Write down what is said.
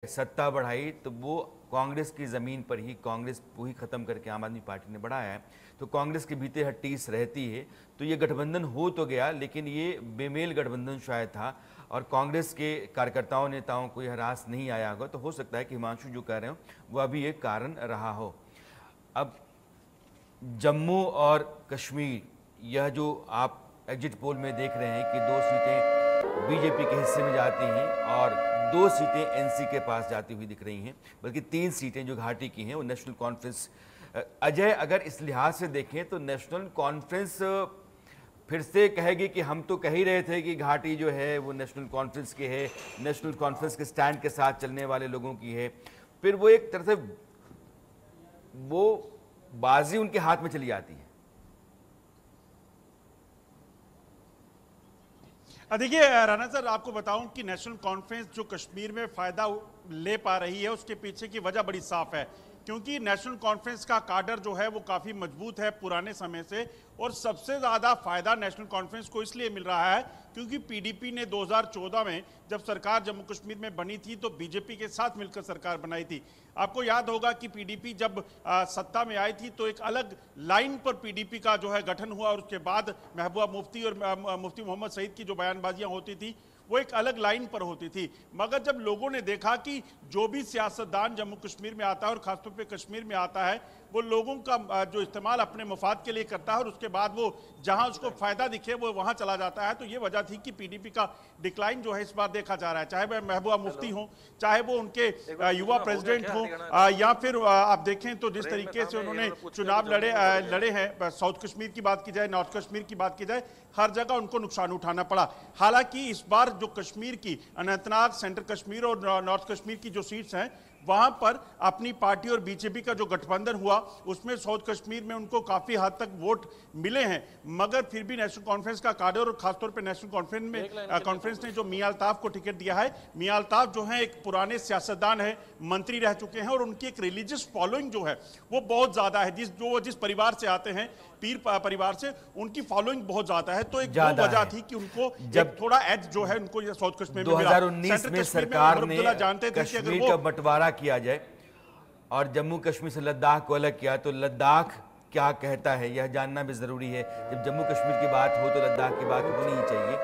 सत्ता बढ़ाई तो वो कांग्रेस की ज़मीन पर ही, कांग्रेस को ही ख़त्म करके आम आदमी पार्टी ने बढ़ाया है। तो कांग्रेस के भीतर हर टीस रहती है। तो ये गठबंधन हो तो गया, लेकिन ये बेमेल गठबंधन शायद था और कांग्रेस के कार्यकर्ताओं नेताओं को यह रास नहीं आया होगा। तो हो सकता है कि हिमांशु जो कह रहे हो वह भी एक कारण रहा हो। अब जम्मू और कश्मीर, यह जो आप एग्जिट पोल में देख रहे हैं कि 2 सीटें बीजेपी के हिस्से में जाती हैं और 2 सीटें एनसी के पास जाती हुई दिख रही हैं, बल्कि 3 सीटें जो घाटी की हैं वो नेशनल कॉन्फ्रेंस। अजय, अगर इस लिहाज से देखें तो नेशनल कॉन्फ्रेंस फिर से कहेगी कि हम तो कह ही रहे थे कि घाटी जो है वो नेशनल कॉन्फ्रेंस की है, नेशनल कॉन्फ्रेंस के स्टैंड के साथ चलने वाले लोगों की है। फिर वो एक तरह से वो बाजी उनके हाथ में चली जाती है। देखिए राणा सर, आपको बताऊं कि नेशनल कॉन्फ्रेंस जो कश्मीर में फायदा ले पा रही है उसके पीछे की वजह बड़ी साफ है, क्योंकि नेशनल कॉन्फ्रेंस का काडर जो है वो काफ़ी मजबूत है पुराने समय से। और सबसे ज़्यादा फायदा नेशनल कॉन्फ्रेंस को इसलिए मिल रहा है क्योंकि पीडीपी ने 2014 में जब सरकार जम्मू कश्मीर में बनी थी तो बीजेपी के साथ मिलकर सरकार बनाई थी। आपको याद होगा कि पीडीपी जब सत्ता में आई थी तो एक अलग लाइन पर पीडीपी का जो है गठन हुआ और उसके बाद महबूबा मुफ्ती और मुफ्ती मोहम्मद सईद की जो बयानबाजियां होती थी वो एक अलग लाइन पर होती थी। मगर जब लोगों ने देखा कि जो भी सियासतदान जम्मू कश्मीर में आता है और खासतौर पे कश्मीर में आता है वो लोगों का जो इस्तेमाल अपने मफाद के लिए करता है और उसके बाद वो जहां उसको फायदा दिखे वो वहां चला जाता है, तो ये वजह थी कि पीडीपी का डिक्लाइन जो है इस बार देखा जा रहा है। चाहे वह महबूबा मुफ्ती हो, चाहे वो उनके युवा प्रेसिडेंट हो, या फिर आप देखें तो जिस तरीके से उन्होंने चुनाव लड़े हैं, साउथ कश्मीर की बात की जाए, नॉर्थ कश्मीर की बात की जाए, हर जगह उनको नुकसान उठाना पड़ा। हालांकि इस बार जो कश्मीर की अनंतनाग, सेंट्रल कश्मीर और नॉर्थ कश्मीर की जो सीट्स हैं वहां पर अपनी पार्टी और बीजेपी का जो गठबंधन हुआ उसमें साउथ कश्मीर में उनको काफी हद तक वोट मिले हैं। मगर फिर भी नेशनल कॉन्फ्रेंस का काडर और खासतौर पे नेशनल कॉन्फ्रेंस ने जो मियां अल्ताफ को टिकट दिया है, मियां अल्ताफ जो है एक पुराने सियासतदान है, मंत्री रह चुके हैं और उनकी एक रिलीजियस फॉलोइंग जो है वो बहुत ज्यादा है। जिस परिवार से आते हैं, पीर परिवार से, उनकी फॉलोइंग बहुत ज्यादा है। तो एक वजह थी कि उनको जब थोड़ा एज जो है उनको साउथ कश्मीर में 2019 में सरकार ने जानते थे कश्मीर का बंटवारा किया जाए और जम्मू कश्मीर से लद्दाख को अलग किया, तो लद्दाख क्या कहता है यह जानना भी जरूरी है। जब जम्मू कश्मीर की बात हो तो लद्दाख की बात होनी ही चाहिए।